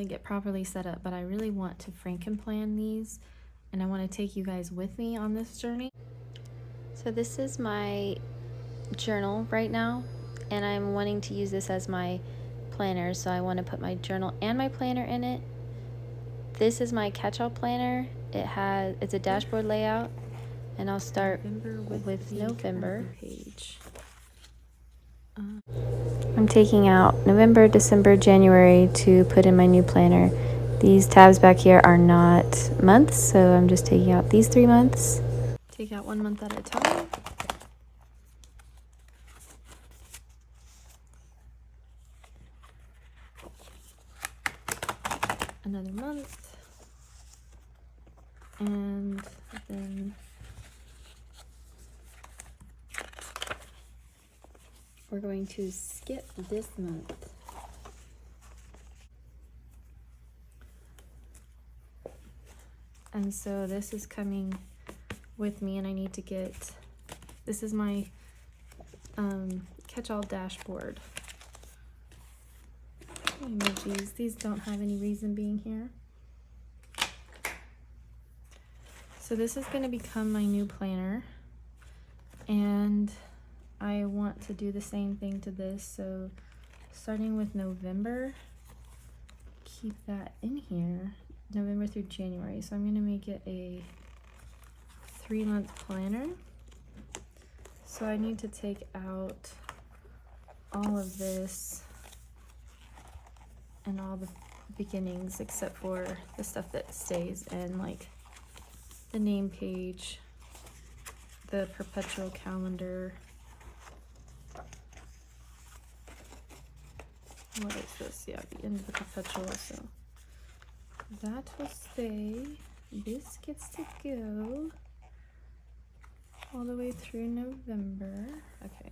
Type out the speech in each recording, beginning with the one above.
really get properly set up, but I really want to frankenplan these, and I want to take you guys with me on this journey. So this is my journal right now, and I'm wanting to use this as my planner, so I want to put my journal and my planner in it. This is my catch-all planner. It's a dashboard layout, and I'll start with November. Page. I'm taking out November, December, January to put in my new planner. These tabs back here are not months, so I'm just taking out these 3 months. Take out 1 month at a time. Another month. And then we're going to skip this month. And so this is coming with me, and I need to get, this is my catch-all dashboard. Let me move these don't have any reason being here. So this is going to become my new planner, and I want to do the same thing to this. So starting with November, keep that in here, November through January. So I'm going to make it a 3-month planner. So I need to take out all of this and all the beginnings except for the stuff that stays in, like the name page, the perpetual calendar. What is this? Yeah, the end of the perpetual. So that will stay. This gets to go all the way through November. Okay,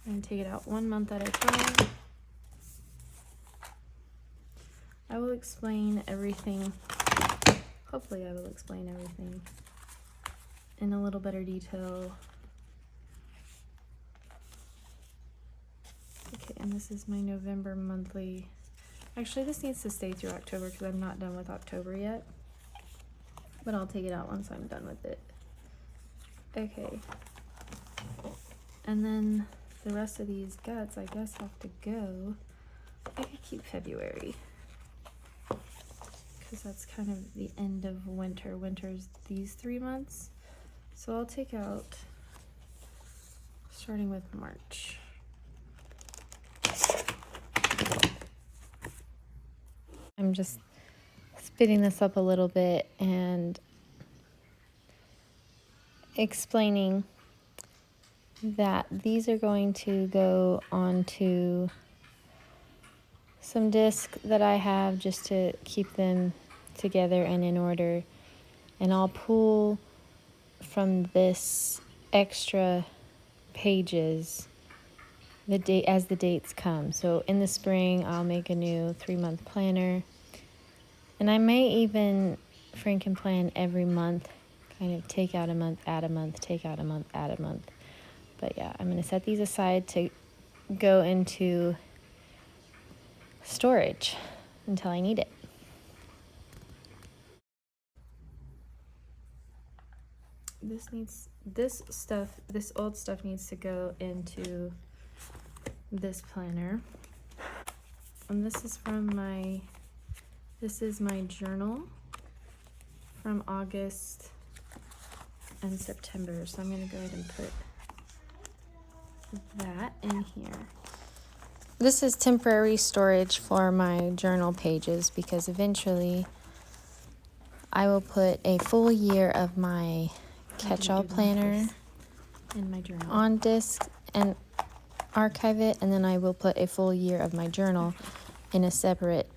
and take it out 1 month at a time. I will explain everything. Hopefully I will explain everything in a little better detail. Okay, and this is my November monthly. Actually, this needs to stay through October because I'm not done with October yet. But I'll take it out once I'm done with it. Okay. And then the rest of these guts, I guess, have to go. I could keep February, because that's kind of the end of winter. Winter's these 3 months. So I'll take out, starting with March. I'm just speeding this up a little bit and explaining that these are going to go onto some discs that I have just to keep them together and in order, and I'll pull from this extra pages the date as the dates come. So in the spring I'll make a new 3-month planner, and I may even frankenplan every month, kind of take out a month, add a month, take out a month, add a month. But yeah, I'm going to set these aside to go into storage until I need it. This old stuff needs to go into this planner. And this is my journal from August and September. So I'm going to go ahead and put that in here. This is temporary storage for my journal pages, because eventually I will put a full year of my catch-all planner in my journal on disk and archive it, and then I will put a full year of my journal in a separate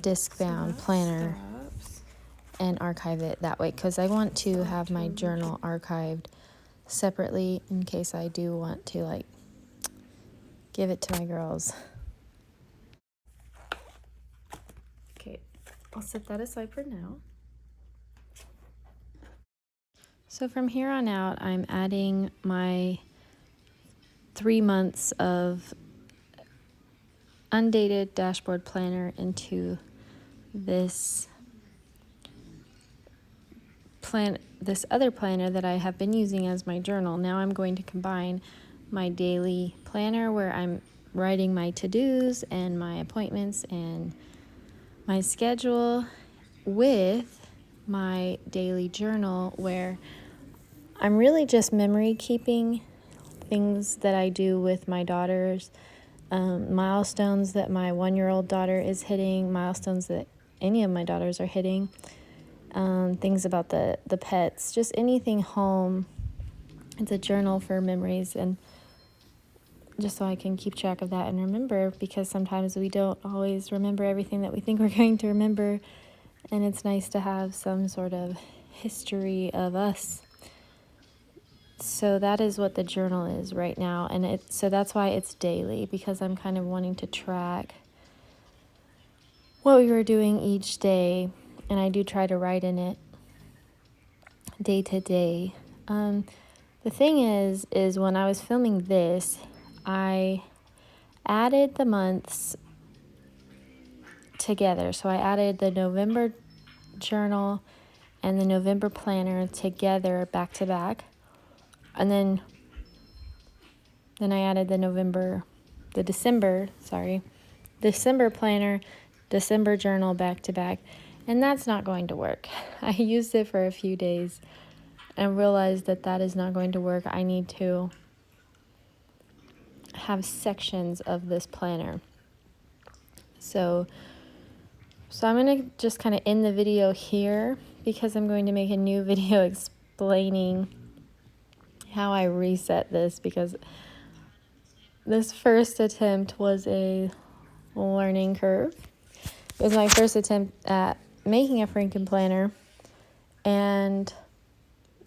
disc-bound planner and archive it that way, because I want to have my journal archived separately in case I do want to, like, give it to my girls. Okay, I'll set that aside for now. So from here on out, I'm adding my 3 months of undated dashboard planner into this other planner that I have been using as my journal. Now I'm going to combine my daily planner where I'm writing my to-dos and my appointments and my schedule with my daily journal where I'm really just memory keeping things that I do with my daughters, milestones that my 1-year-old daughter is hitting, milestones that any of my daughters are hitting, things about the pets, just anything home. It's a journal for memories, and just so I can keep track of that and remember, because sometimes we don't always remember everything that we think we're going to remember, and it's nice to have some sort of history of us. So that is what the journal is right now, and so that's why it's daily, because I'm kind of wanting to track what we were doing each day, and I do try to write in it day to day. The thing is when I was filming this, I added the months together. So I added the November journal and the November planner together back to back. And then I added the December planner, December journal back to back. And that's not going to work. I used it for a few days and realized that is not going to work. I need to have sections of this planner. So I'm going to just kind of end the video here, because I'm going to make a new video explaining how I reset this, because this first attempt was a learning curve. It was my first attempt at making a Franken planner, and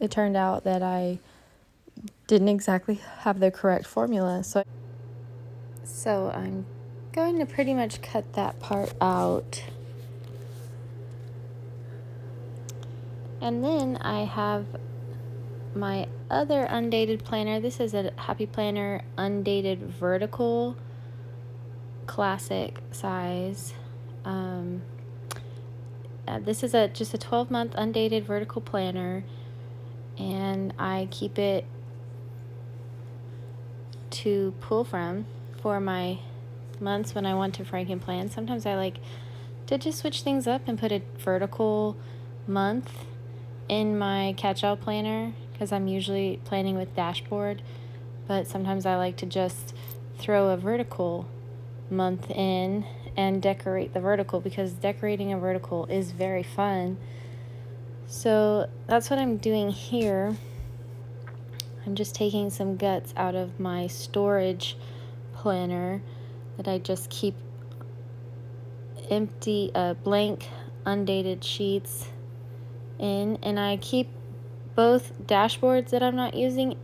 it turned out that I didn't exactly have the correct formula. So I'm going to pretty much cut that part out. And then I have my other undated planner. This is a Happy Planner undated vertical classic size. This is just a 12-month undated vertical planner, and I keep it to pull from for my months when I want to frankenplan. Sometimes I like to just switch things up and put a vertical month in my catch-all planner, because I'm usually planning with dashboard, but sometimes I like to just throw a vertical month in and decorate the vertical, because decorating a vertical is very fun. So that's what I'm doing here. I'm just taking some guts out of my storage planner that I just keep empty, blank, undated sheets in, and I keep both dashboards that I'm not using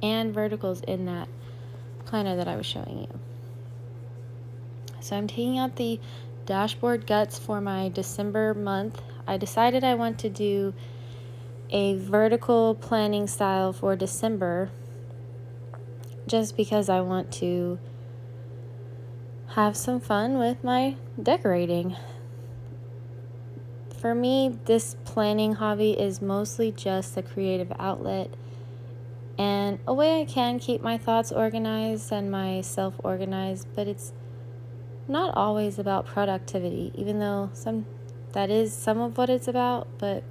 and verticals in that planner that I was showing you. So I'm taking out the dashboard guts for my December month. I decided I want to do a vertical planning style for December, just because I want to have some fun with my decorating. For me, this planning hobby is mostly just a creative outlet and a way I can keep my thoughts organized and myself organized, but it's not always about productivity, even though that is some of what it's about, but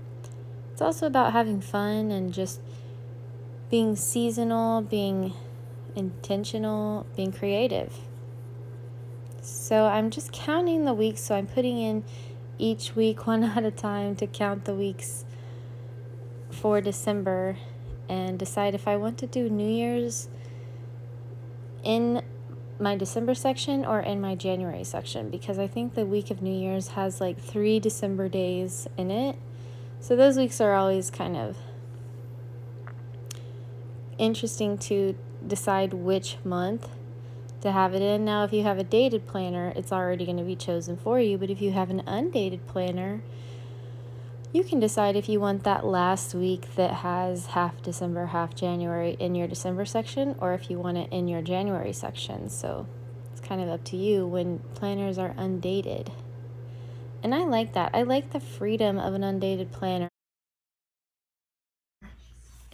it's also about having fun and just being seasonal, being intentional, being creative. So I'm just counting the weeks, so I'm putting in each week one at a time to count the weeks for December and decide if I want to do New Year's in my December section or in my January section, because I think the week of New Year's has like 3 December days in it. So those weeks are always kind of interesting to decide which month to have it in. Now, if you have a dated planner, it's already going to be chosen for you, but if you have an undated planner, you can decide if you want that last week that has half December, half January in your December section, or if you want it in your January section. So It's kind of up to you when planners are undated. And I like that. I like the freedom of an undated planner.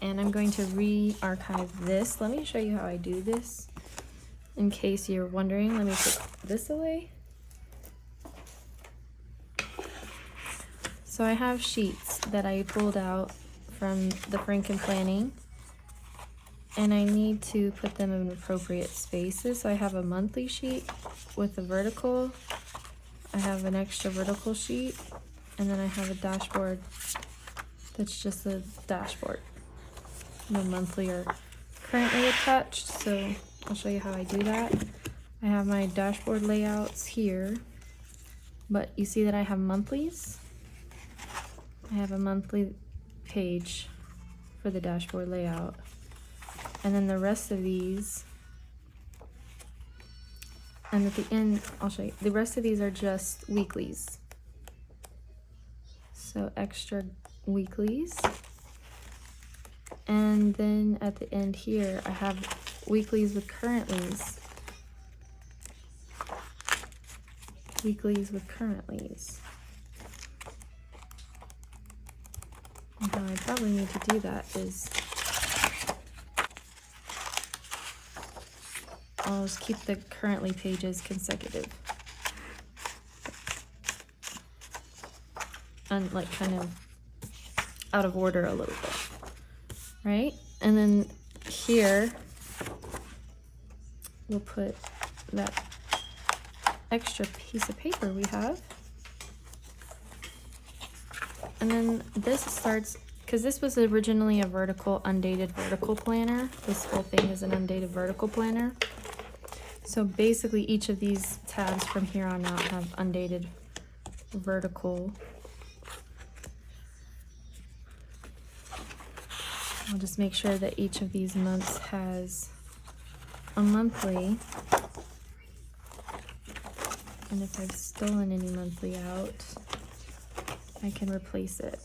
And I'm going to re-archive this. Let me show you how I do this. In case you're wondering, let me put this away. So I have sheets that I pulled out from the frankenplanning, and I need to put them in appropriate spaces. So I have a monthly sheet with a vertical. I have an extra vertical sheet, and then I have a dashboard that's just a dashboard. No monthly are currently attached, so I'll show you how I do that. I have my dashboard layouts here, but you see that I have monthlies. I have a monthly page for the dashboard layout. And then the rest of these, and at the end, I'll show you, the rest of these are just weeklies. So extra weeklies. And then at the end here, I have weeklies with currentlies. Weeklies with currentlies. And how I probably need to do that is I'll just keep the currently pages consecutive. And like kind of out of order a little bit, right? And then here, we'll put that extra piece of paper we have. And then this starts, because this was originally a vertical, undated vertical planner. This whole thing is an undated vertical planner. So basically each of these tabs from here on out have undated vertical. I'll just make sure that each of these months has a monthly. And if I've stolen any monthly out, I can replace it.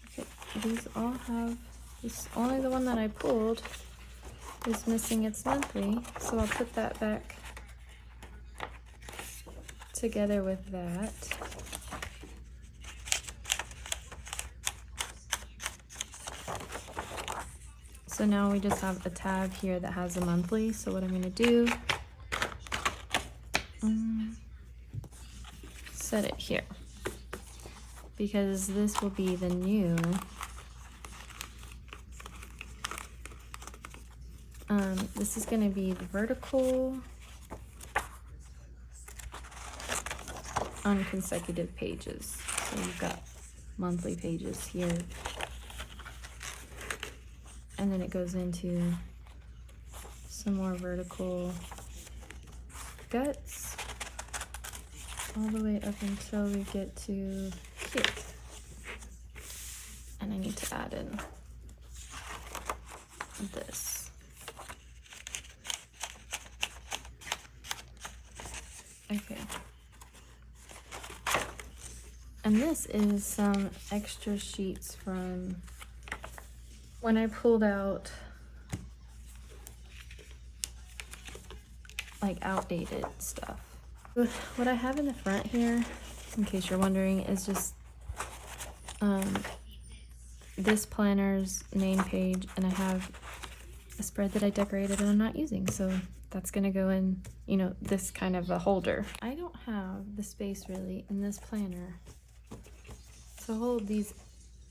Okay, these all have, this only the one that I pulled is missing its monthly, so I'll put that back together with that. So now we just have a tab here that has a monthly. So what I'm going to do, set it here, because this will be the new this is going to be the vertical on consecutive pages. So you've got monthly pages here, and then it goes into some more vertical guts all the way up until we get to here. And I need to add in this. Okay. And this is some extra sheets from when I pulled out like outdated stuff. What I have in the front here, in case you're wondering, is just this planner's name page, and I have a spread that I decorated and I'm not using, so that's gonna go in, you know, this kind of a holder. I don't have the space really in this planner to hold these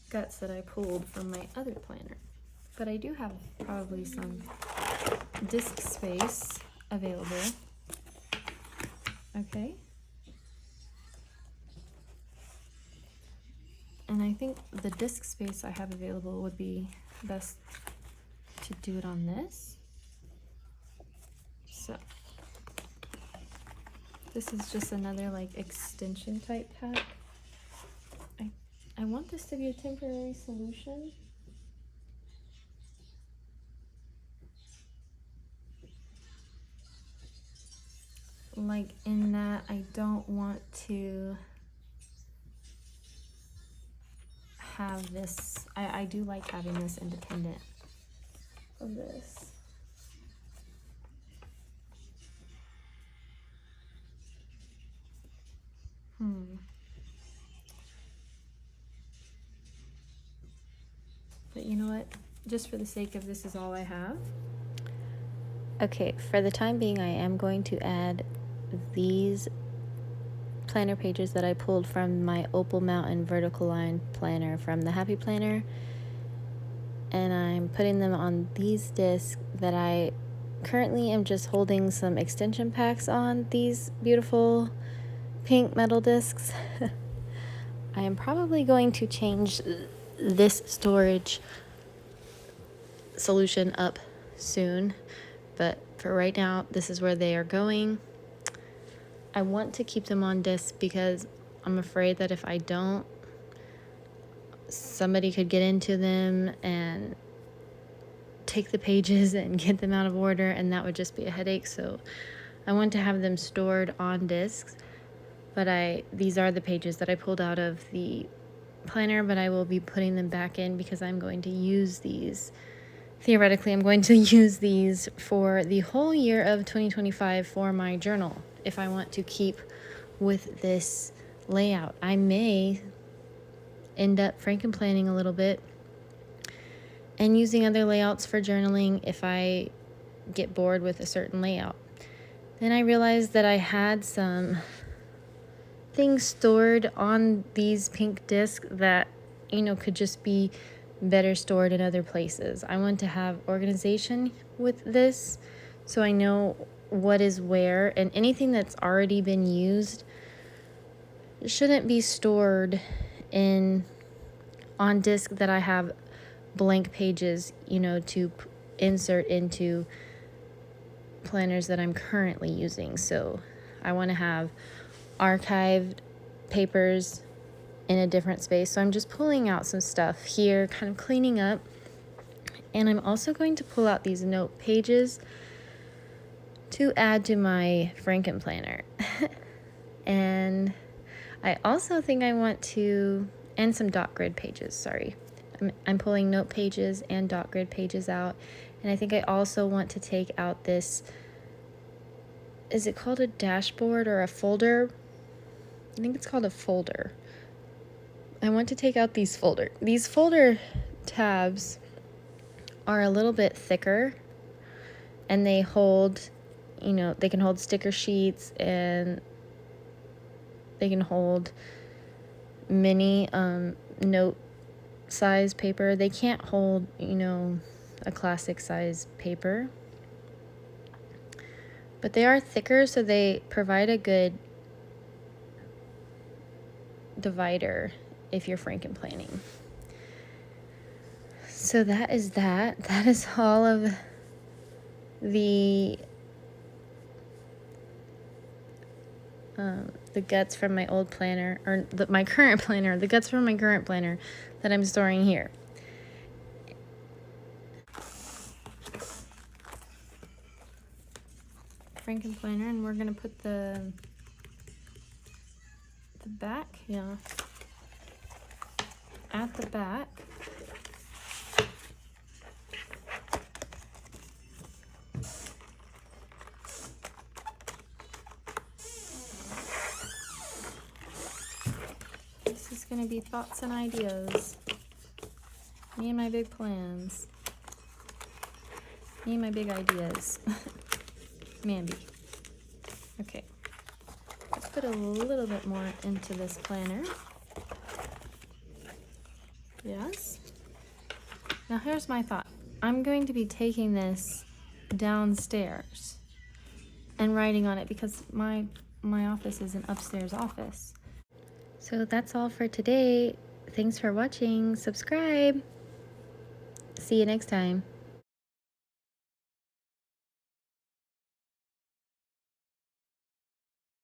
guts that I pulled from my other planner, but I do have probably some disk space available. Okay. And I think the disk space I have available would be best to do it on this. So this is just another like extension type pack. I want this to be a temporary solution. Like in that I don't want to have this, I do like having this independent. of this. But you know what? Just for the sake of this is all I have. Okay, for the time being, I am going to add these planner pages that I pulled from my Opal Mountain vertical line planner from the Happy Planner. And I'm putting them on these discs that I currently am just holding some extension packs on these beautiful pink metal discs. I am probably going to change this storage solution up soon, but for right now, this is where they are going. I want to keep them on disc because I'm afraid that if I don't, somebody could get into them and take the pages and get them out of order, and that would just be a headache. So I want to have them stored on discs. But these are the pages that I pulled out of the planner, but I will be putting them back in because I'm going to use these. Theoretically, I'm going to use these for the whole year of 2025 for my journal if I want to keep with this layout. I may end up frankenplanning a little bit and using other layouts for journaling if I get bored with a certain layout. Then I realized that I had some things stored on these pink discs that, could just be better stored in other places. I want to have organization with this so I know what is where, and anything that's already been used shouldn't be stored on disk that I have blank pages, to insert into planners that I'm currently using. So I want to have archived papers in a different space. So I'm just pulling out some stuff here, kind of cleaning up. And I'm also going to pull out these note pages to add to my frankenplanner. And I also think I want to, and some dot grid pages, sorry. I'm pulling note pages and dot grid pages out. And I think I also want to take out this, is it called a dashboard or a folder? I think it's called a folder. I want to take out these folder. These folder tabs are a little bit thicker, and they hold, they can hold sticker sheets, and they can hold mini note size paper. They can't hold, a classic size paper, but they are thicker, so they provide a good divider if you're frankenplanning. So that is that. That is all of the guts from my old planner, or my current planner, the guts from my current planner that I'm storing here. Frankenplanner, and we're gonna put the back, at the back. This is going to be thoughts and ideas. Me and my big plans. Me and my big ideas. Mandy. Okay. Let's put a little bit more into this planner. Yes. Now here's my thought. I'm going to be taking this downstairs and writing on it because my office is an upstairs office. So that's all for today. Thanks for watching. Subscribe. See you next time.